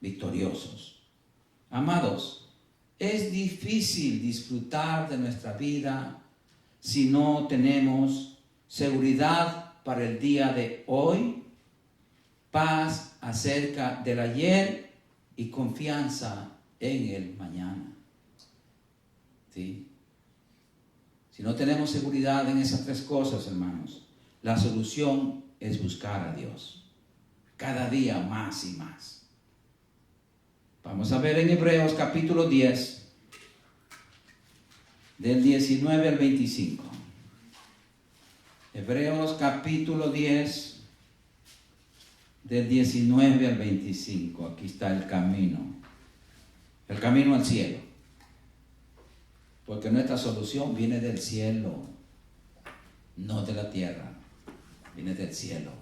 victoriosos. Amados, es difícil disfrutar de nuestra vida si no tenemos seguridad para el día de hoy, paz acerca del ayer y confianza en el mañana. ¿Sí? Si no tenemos seguridad en esas tres cosas, hermanos, la solución es buscar a Dios. Cada día más y más. Vamos a ver en Hebreos capítulo 10, del 19 al 25. Hebreos capítulo 10, del 19 al 25. Aquí está el camino al cielo. Porque nuestra solución viene del cielo, no de la tierra, viene del cielo.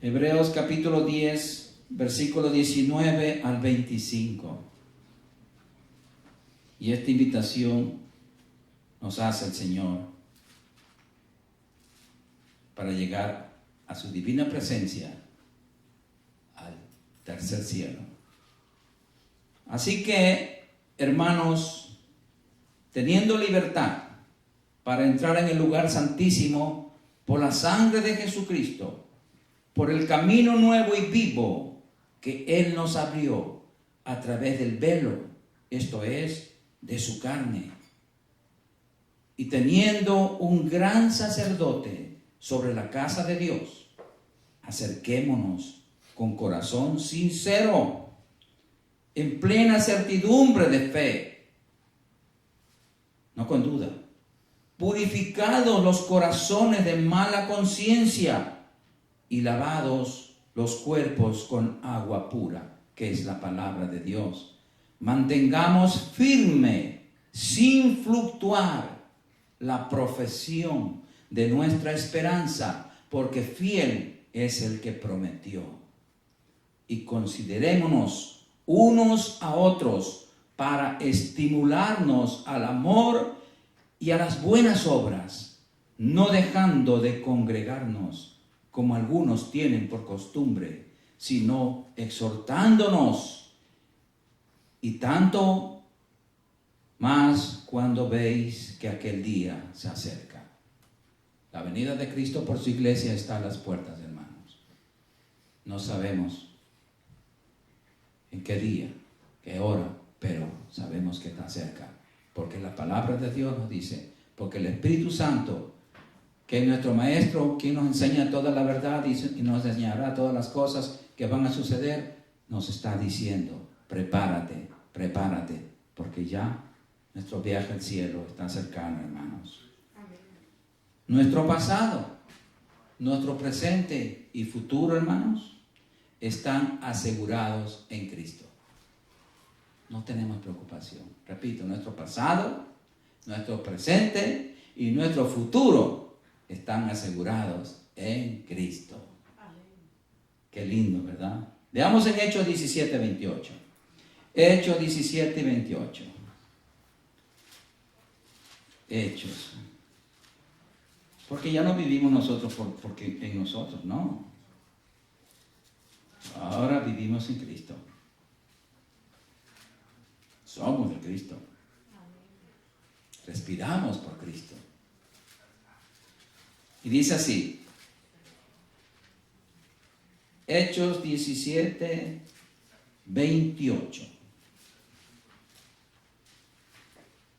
Hebreos capítulo 10, versículo 19 al 25. Y esta invitación nos hace el Señor para llegar a su divina presencia, al tercer cielo. Así que, hermanos, teniendo libertad para entrar en el lugar santísimo por la sangre de Jesucristo, por el camino nuevo y vivo que Él nos abrió a través del velo, esto es, de su carne. Y teniendo un gran sacerdote sobre la casa de Dios, acerquémonos con corazón sincero, en plena certidumbre de fe, no con duda, purificados los corazones de mala conciencia y lavados los cuerpos con agua pura, que es la palabra de Dios. Mantengamos firme, sin fluctuar, la profesión de nuestra esperanza, porque fiel es el que prometió. Y considerémonos unos a otros para estimularnos al amor y a las buenas obras, no dejando de congregarnos como algunos tienen por costumbre, sino exhortándonos, y tanto más cuando veis que aquel día se acerca. La venida de Cristo por su iglesia está a las puertas, hermanos. No sabemos en qué día, qué hora, pero sabemos que está cerca, porque la palabra de Dios nos dice, porque el Espíritu Santo, que es nuestro Maestro, quien nos enseña toda la verdad y nos enseñará todas las cosas que van a suceder, nos está diciendo, prepárate, prepárate, porque ya nuestro viaje al cielo está cercano, hermanos. Amén. Nuestro pasado, nuestro presente y futuro, hermanos, están asegurados en Cristo. No tenemos preocupación. Repito, nuestro pasado, nuestro presente y nuestro futuro están asegurados en Cristo. Amén. Qué lindo, ¿verdad? Veamos en Hechos 17, 28. Hechos 17, 28. Hechos. Porque ya no vivimos nosotros porque en nosotros, no. Ahora vivimos en Cristo. Somos de Cristo. Respiramos por Cristo. Y dice así, Hechos 17, 28.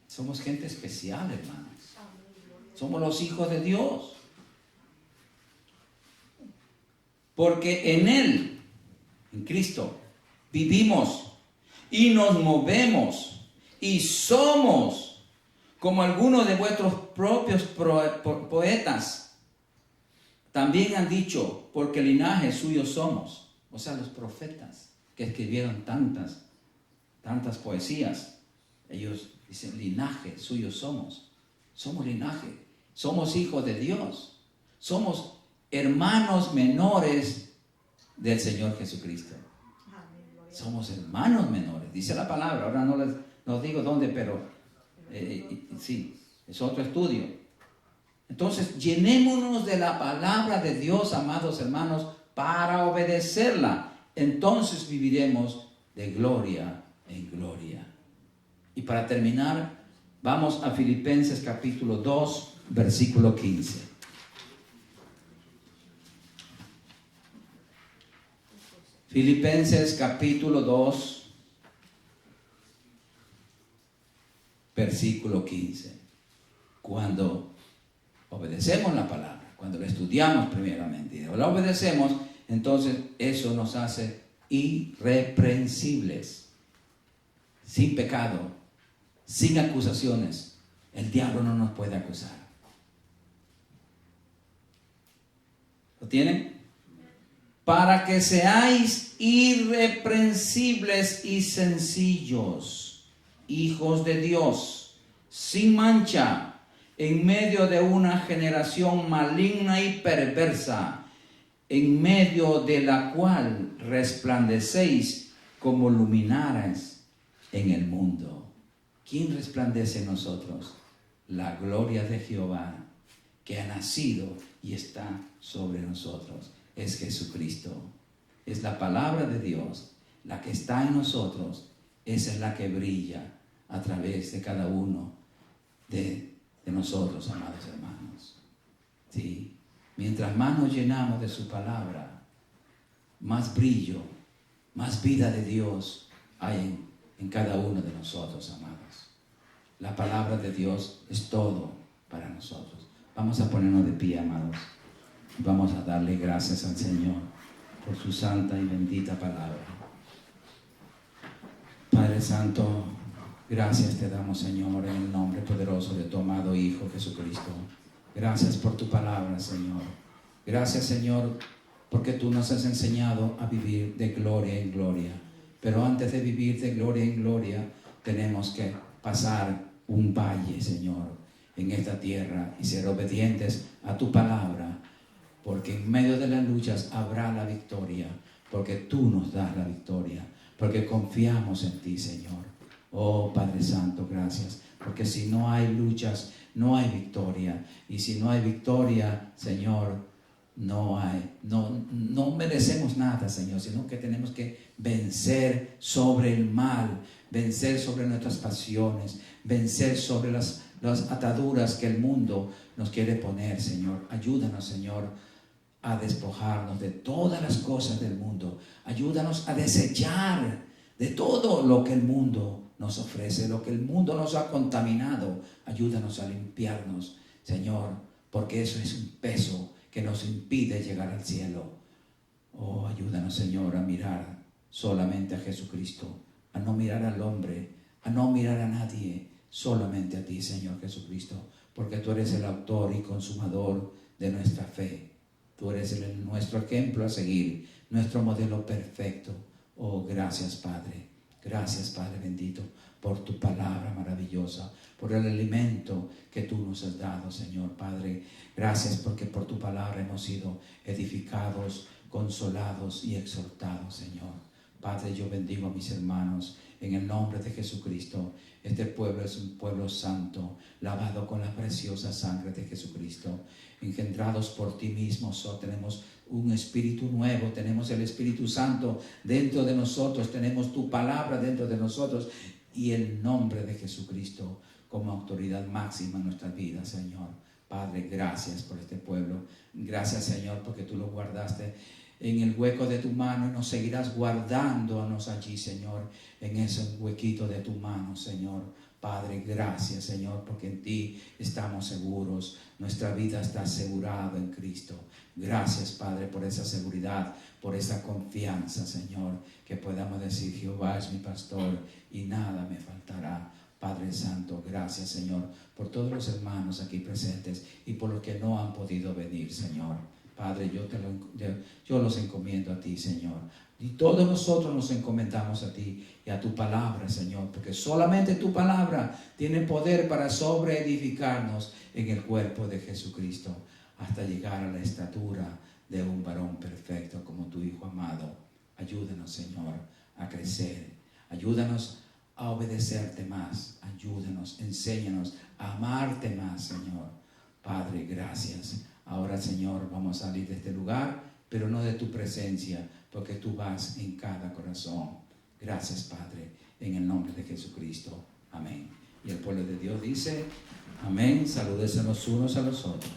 Somos gente especial, hermanos. Somos los hijos de Dios. Porque en Él, en Cristo, vivimos y nos movemos y somos como algunos de vuestros propios poetas también han dicho, porque linaje suyo somos. O sea, los profetas que escribieron tantas poesías, ellos dicen, linaje suyo somos. Somos linaje, somos hijos de Dios, somos hermanos menores del Señor Jesucristo. Somos hermanos menores, dice la palabra. Ahora no digo dónde, pero sí, es otro estudio. Entonces, llenémonos de la palabra de Dios, amados hermanos, para obedecerla. Entonces viviremos de gloria en gloria. Y para terminar, vamos a Filipenses capítulo 2, versículo 15. Filipenses capítulo 2, versículo 15. Cuando obedecemos la palabra, cuando la estudiamos primeramente y la obedecemos, entonces eso nos hace irreprensibles, sin pecado, sin acusaciones. El diablo no nos puede acusar. ¿Lo tienen? Para que seáis irreprensibles y sencillos, hijos de Dios, sin mancha, en medio de una generación maligna y perversa, en medio de la cual resplandecéis como luminares en el mundo. ¿Quién resplandece en nosotros? La gloria de Jehová, que ha nacido y está sobre nosotros. Es Jesucristo. Es la palabra de Dios, la que está en nosotros. Esa es la que brilla a través de cada uno de nosotros, amados hermanos. ¿Sí? Mientras más nos llenamos de su palabra, más brillo, más vida de Dios hay en cada uno de nosotros, amados. La palabra de Dios es todo para nosotros. Vamos a ponernos de pie, amados. Vamos a darle gracias al Señor por su santa y bendita palabra. Padre Santo, gracias te damos, Señor, en el nombre poderoso de tu amado Hijo Jesucristo. Gracias por tu palabra, Señor. Gracias, Señor, porque tú nos has enseñado a vivir de gloria en gloria. Pero antes de vivir de gloria en gloria, tenemos que pasar un valle, Señor, en esta tierra y ser obedientes a tu palabra. Porque en medio de las luchas habrá la victoria, porque tú nos das la victoria, porque confiamos en ti, Señor. Oh Padre Santo, gracias, porque si no hay luchas, no hay victoria, y si no hay victoria, Señor, no merecemos nada, Señor, sino que tenemos que vencer sobre el mal, vencer sobre nuestras pasiones, vencer sobre las ataduras que el mundo nos quiere poner, Señor. Ayúdanos, Señor, a despojarnos de todas las cosas del mundo. Ayúdanos a desechar de todo lo que el mundo nos ofrece, lo que el mundo nos ha contaminado. Ayúdanos a limpiarnos, Señor, porque eso es un peso que nos impide llegar al cielo. Oh, ayúdanos, Señor, a mirar solamente a Jesucristo, a no mirar al hombre, a no mirar a nadie, solamente a ti, Señor Jesucristo, porque tú eres el autor y consumador de nuestra fe. Tú eres nuestro ejemplo a seguir, nuestro modelo perfecto. Oh, gracias, Padre. Gracias, Padre bendito, por tu palabra maravillosa, por el alimento que tú nos has dado, Señor Padre. Gracias porque por tu palabra hemos sido edificados, consolados y exhortados, Señor. Padre, yo bendigo a mis hermanos en el nombre de Jesucristo. Este pueblo es un pueblo santo, lavado con la preciosa sangre de Jesucristo. Engendrados por ti mismo, tenemos un espíritu nuevo, tenemos el Espíritu Santo dentro de nosotros, tenemos tu palabra dentro de nosotros y el nombre de Jesucristo como autoridad máxima en nuestras vidas, Señor. Padre, gracias por este pueblo. Gracias, Señor, porque tú lo guardaste en el hueco de tu mano y nos seguirás guardándonos allí, Señor, en ese huequito de tu mano, Señor. Padre, gracias, Señor, porque en ti estamos seguros. Nuestra vida está asegurada en Cristo. Gracias, Padre, por esa seguridad, por esa confianza, Señor, que podamos decir: Jehová es mi pastor y nada me faltará. Padre Santo, gracias, Señor, por todos los hermanos aquí presentes y por los que no han podido venir, Señor. Padre, yo los encomiendo a ti, Señor. Y todos nosotros nos encomendamos a ti y a tu palabra, Señor, porque solamente tu palabra tiene poder para sobreedificarnos en el cuerpo de Jesucristo hasta llegar a la estatura de un varón perfecto como tu Hijo amado. Ayúdanos, Señor, a crecer. Ayúdanos a obedecerte más. Ayúdanos, enséñanos a amarte más, Señor. Padre, gracias. Ahora, Señor, vamos a salir de este lugar, pero no de tu presencia, porque tú vas en cada corazón. Gracias, Padre, en el nombre de Jesucristo. Amén. Y el pueblo de Dios dice: amén. Salúdense los unos a los otros.